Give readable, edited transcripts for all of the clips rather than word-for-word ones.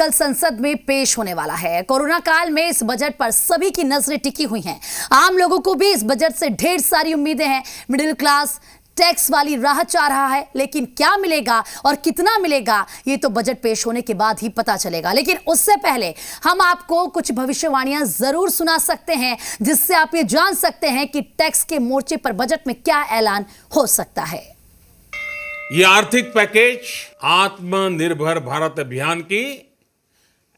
कल संसद में पेश होने वाला है। कोरोना काल में इस बजट पर सभी की नजरें टिकी हुई हैं। आम लोगों को भी इस बजट से ढेर सारी उम्मीदें हैं। मिडिल क्लास टैक्स वाली राहत चाह रहा है, लेकिन क्या मिलेगा और कितना मिलेगा ये तो बजट पेश होने के बाद ही पता चलेगा। लेकिन उससे पहले हम आपको कुछ भविष्यवाणियां जरूर सुना सकते हैं, जिससे आप ये जान सकते हैं कि टैक्स के मोर्चे पर बजट में क्या ऐलान हो सकता है। ये आर्थिक पैकेज आत्मनिर्भर भारत अभियान की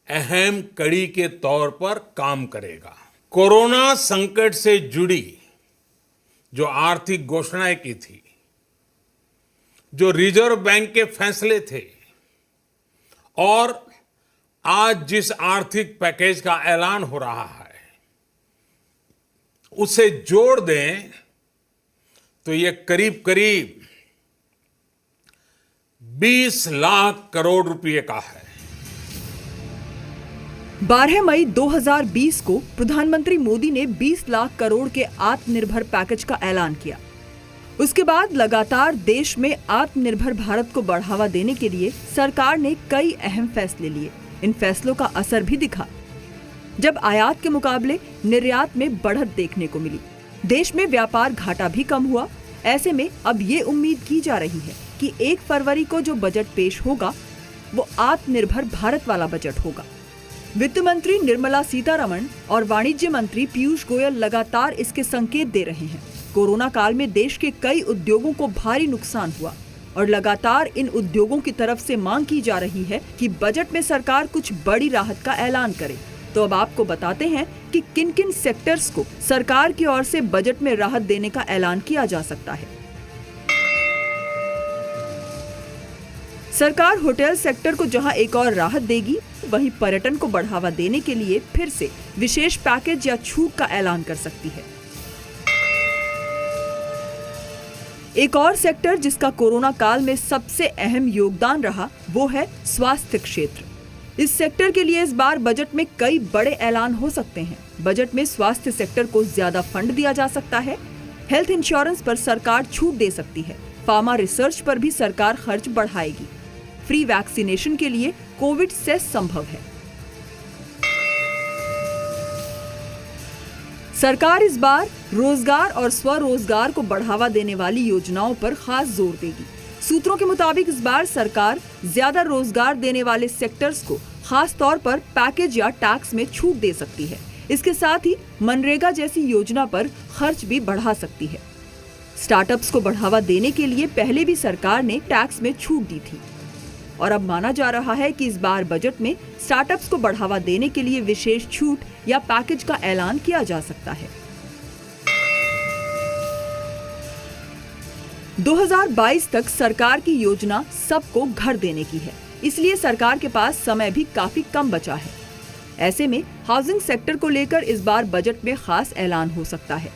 अहम कड़ी के तौर पर काम करेगा। कोरोना संकट से जुड़ी जो आर्थिक घोषणाएं की थी, जो रिजर्व बैंक के फैसले थे और आज जिस आर्थिक पैकेज का ऐलान हो रहा है, उसे जोड़ दें तो ये करीब करीब 20 लाख करोड़ रुपए का है। 12 मई 2020 को प्रधानमंत्री मोदी ने 20 लाख करोड़ के आत्मनिर्भर पैकेज का ऐलान किया। उसके बाद लगातार देश में आत्मनिर्भर भारत को बढ़ावा देने के लिए सरकार ने कई अहम फैसले लिए। इन फैसलों का असर भी दिखा, जब आयात के मुकाबले निर्यात में बढ़त देखने को मिली। देश में व्यापार घाटा भी कम हुआ। ऐसे में अब ये उम्मीद की जा रही है कि 1 फरवरी को जो बजट पेश होगा वो आत्मनिर्भर भारत वाला बजट होगा। वित्त मंत्री निर्मला सीतारमण और वाणिज्य मंत्री पीयूष गोयल लगातार इसके संकेत दे रहे हैं। कोरोना काल में देश के कई उद्योगों को भारी नुकसान हुआ और लगातार इन उद्योगों की तरफ से मांग की जा रही है कि बजट में सरकार कुछ बड़ी राहत का ऐलान करे। तो अब आपको बताते हैं कि किन किन सेक्टर्स को सरकार की ओर से बजट में राहत देने का ऐलान किया जा सकता है। सरकार होटल सेक्टर को जहां एक और राहत देगी, वहीं पर्यटन को बढ़ावा देने के लिए फिर से विशेष पैकेज या छूट का ऐलान कर सकती है। एक और सेक्टर जिसका कोरोना काल में सबसे अहम योगदान रहा वो है स्वास्थ्य क्षेत्र। इस सेक्टर के लिए इस बार बजट में कई बड़े ऐलान हो सकते हैं। बजट में स्वास्थ्य सेक्टर को ज्यादा फंड दिया जा सकता है। हेल्थ इंश्योरेंस पर सरकार छूट दे सकती है। फार्मा रिसर्च पर भी सरकार खर्च बढ़ाएगी। फ्री वैक्सीनेशन के लिए कोविड सेस संभव है। सरकार इस बार रोजगार और स्वरोजगार को बढ़ावा देने वाली योजनाओं पर खास जोर देगी। सूत्रों के मुताबिक इस बार सरकार ज्यादा रोजगार देने वाले सेक्टर्स को खास तौर पर पैकेज या टैक्स में छूट दे सकती है। इसके साथ ही मनरेगा जैसी योजना पर खर्च भी बढ़ा सकती है। स्टार्टअप्स को बढ़ावा देने के लिए पहले भी सरकार ने टैक्स में छूट दी थी और अब माना जा रहा है कि इस बार बजट में स्टार्टअप्स को बढ़ावा देने के लिए विशेष छूट या पैकेज का ऐलान किया जा सकता है। 2022 तक सरकार की योजना सबको घर देने की है, इसलिए सरकार के पास समय भी काफी कम बचा है। ऐसे में हाउसिंग सेक्टर को लेकर इस बार बजट में खास ऐलान हो सकता है।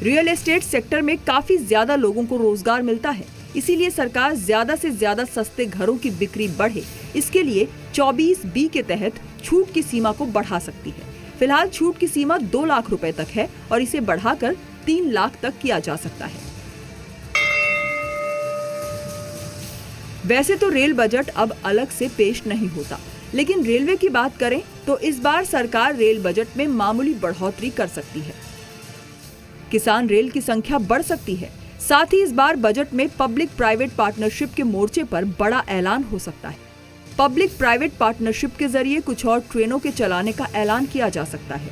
रियल एस्टेट सेक्टर में काफी ज्यादा लोगों को रोजगार मिलता है, इसीलिए सरकार ज्यादा से ज्यादा सस्ते घरों की बिक्री बढ़े, इसके लिए 24B के तहत छूट की सीमा को बढ़ा सकती है। फिलहाल छूट की सीमा 2 लाख रुपए तक है और इसे बढ़ाकर 3 लाख तक किया जा सकता है। वैसे तो रेल बजट अब अलग से पेश नहीं होता, लेकिन रेलवे की बात करें तो इस बार सरकार रेल बजट में मामूली बढ़ोतरी कर सकती है। किसान रेल की संख्या बढ़ सकती है। साथ ही इस बार बजट में पब्लिक प्राइवेट पार्टनरशिप के मोर्चे पर बड़ा ऐलान हो सकता है। पब्लिक प्राइवेट पार्टनरशिप के जरिए कुछ और ट्रेनों के चलाने का ऐलान किया जा सकता है।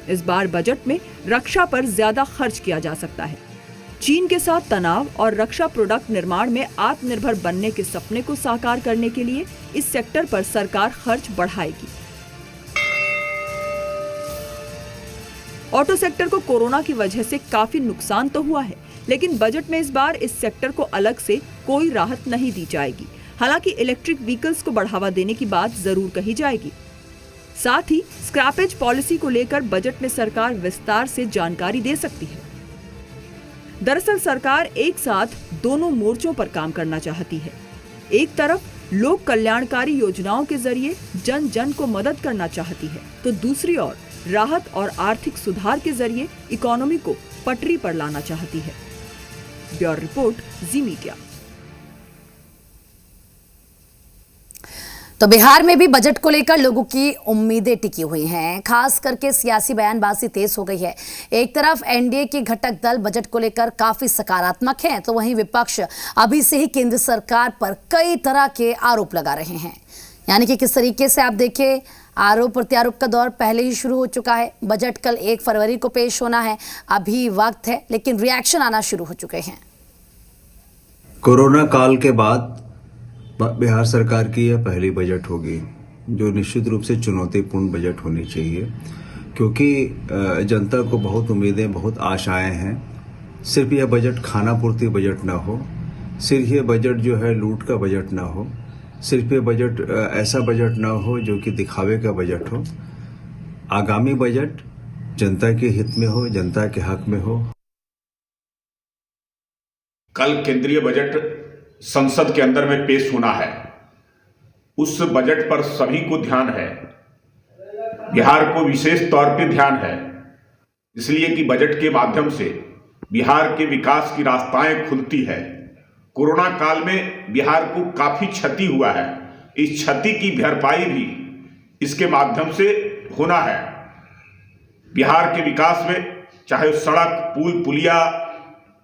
इस बार बजट में रक्षा पर ज्यादा खर्च किया जा सकता है। चीन के साथ तनाव और रक्षा प्रोडक्ट निर्माण में आत्मनिर्भर बनने के सपने को साकार करने के लिए इस सेक्टर पर सरकार खर्च बढ़ाएगी। ऑटो सेक्टर को कोरोना की वजह से काफी नुकसान तो हुआ है, लेकिन बजट में इस बार इस सेक्टर को अलग से कोई राहत नहीं दी जाएगी। हालांकि इलेक्ट्रिक व्हीकल्स को बढ़ावा देने की बात जरूर कही जाएगी। साथ ही स्क्रैपेज पॉलिसी को लेकर बजट में सरकार विस्तार से जानकारी दे सकती है। दरअसल सरकार एक साथ दोनों मोर्चों पर काम करना चाहती है। एक तरफ लोक कल्याणकारी योजनाओं के जरिए जन जन को मदद करना चाहती है, तो दूसरी ओर राहत और आर्थिक सुधार के जरिए इकोनॉमी को पटरी पर लाना चाहती है। ब्यूरो रिपोर्ट, जी मीडिया। तो बिहार में भी बजट को लेकर लोगों की उम्मीदें टिकी हुई हैं। खास करके सियासी बयानबाजी तेज हो गई है। एक तरफ एनडीए के घटक दल बजट को लेकर काफी सकारात्मक हैं, तो वहीं विपक्ष अभी से ही केंद्र सरकार पर कई तरह के आरोप लगा रहे हैं। यानी कि किस तरीके से आप देखें, आरोप प्रत्यारोप का दौर पहले ही शुरू हो चुका है। बजट कल 1 फरवरी को पेश होना है, अभी वक्त है, लेकिन रिएक्शन आना शुरू हो चुके हैं। कोरोना काल के बाद बिहार सरकार की यह पहली बजट होगी, जो निश्चित रूप से चुनौतीपूर्ण बजट होनी चाहिए, क्योंकि जनता को बहुत उम्मीदें, बहुत आशाएं हैं। सिर्फ यह बजट खाना पूर्ति बजट ना हो, सिर्फ यह बजट जो है लूट का बजट ना हो, सिर्फ ये बजट ऐसा बजट ना हो जो कि दिखावे का बजट हो। आगामी बजट जनता के हित में हो, जनता के हक में हो। कल केंद्रीय बजट संसद के अंदर में पेश होना है। उस बजट पर सभी को ध्यान है, बिहार को विशेष तौर पे ध्यान है, इसलिए कि बजट के माध्यम से बिहार के विकास की रास्ताएं खुलती है। कोरोना काल में बिहार को काफी क्षति हुआ है, इस क्षति की भरपाई भी इसके माध्यम से होना है। बिहार के विकास में चाहे सड़क, पुल, पुलिया,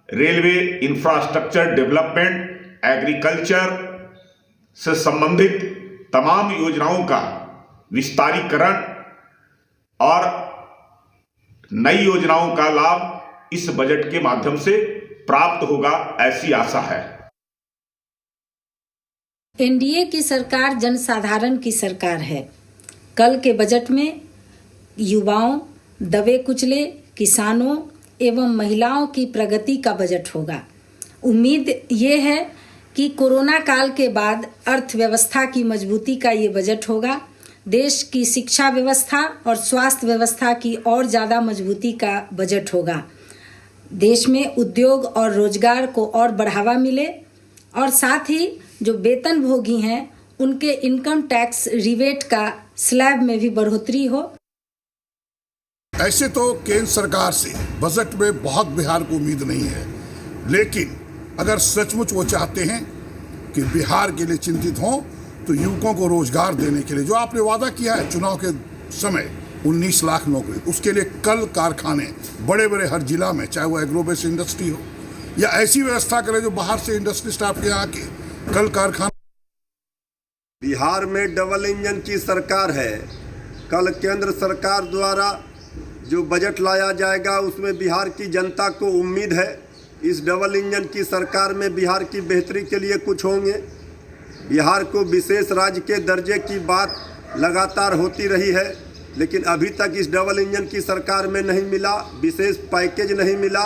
रेलवे, इंफ्रास्ट्रक्चर डेवलपमेंट, एग्रीकल्चर से संबंधित तमाम योजनाओं का विस्तारीकरण और नई योजनाओं का लाभ इस बजट के माध्यम से प्राप्त होगा, ऐसी आशा है। एनडीए की सरकार जनसाधारण की सरकार है। कल के बजट में युवाओं, दबे कुचले, किसानों एवं महिलाओं की प्रगति का बजट होगा। उम्मीद ये है कि कोरोना काल के बाद अर्थव्यवस्था की मजबूती का ये बजट होगा। देश की शिक्षा व्यवस्था और स्वास्थ्य व्यवस्था की और ज़्यादा मजबूती का बजट होगा। देश में उद्योग और रोजगार को और बढ़ावा मिले और साथ ही जो वेतन भोगी हैं उनके इनकम टैक्स रिबेट का स्लैब में भी बढ़ोतरी हो। ऐसे तो केंद्र सरकार से बजट में बहुत बिहार को उम्मीद नहीं है, लेकिन अगर सचमुच वो चाहते हैं कि बिहार के लिए चिंतित हों तो युवकों को रोजगार देने के लिए जो आपने वादा किया है चुनाव के समय 19 लाख नौकरी, उसके लिए कल कारखाने बड़े बड़े हर जिला में, चाहे वो एग्रो बेस्ड इंडस्ट्री हो या ऐसी व्यवस्था करें जो बाहर से इंडस्ट्री स्टाफ के यहाँ के कल कारखाना। बिहार में डबल इंजन की सरकार है। कल केंद्र सरकार द्वारा जो बजट लाया जाएगा उसमें बिहार की जनता को उम्मीद है इस डबल इंजन की सरकार में बिहार की बेहतरी के लिए कुछ होंगे। बिहार को विशेष राज्य के दर्जे की बात लगातार होती रही है, लेकिन अभी तक इस डबल इंजन की सरकार में नहीं मिला, विशेष पैकेज नहीं मिला।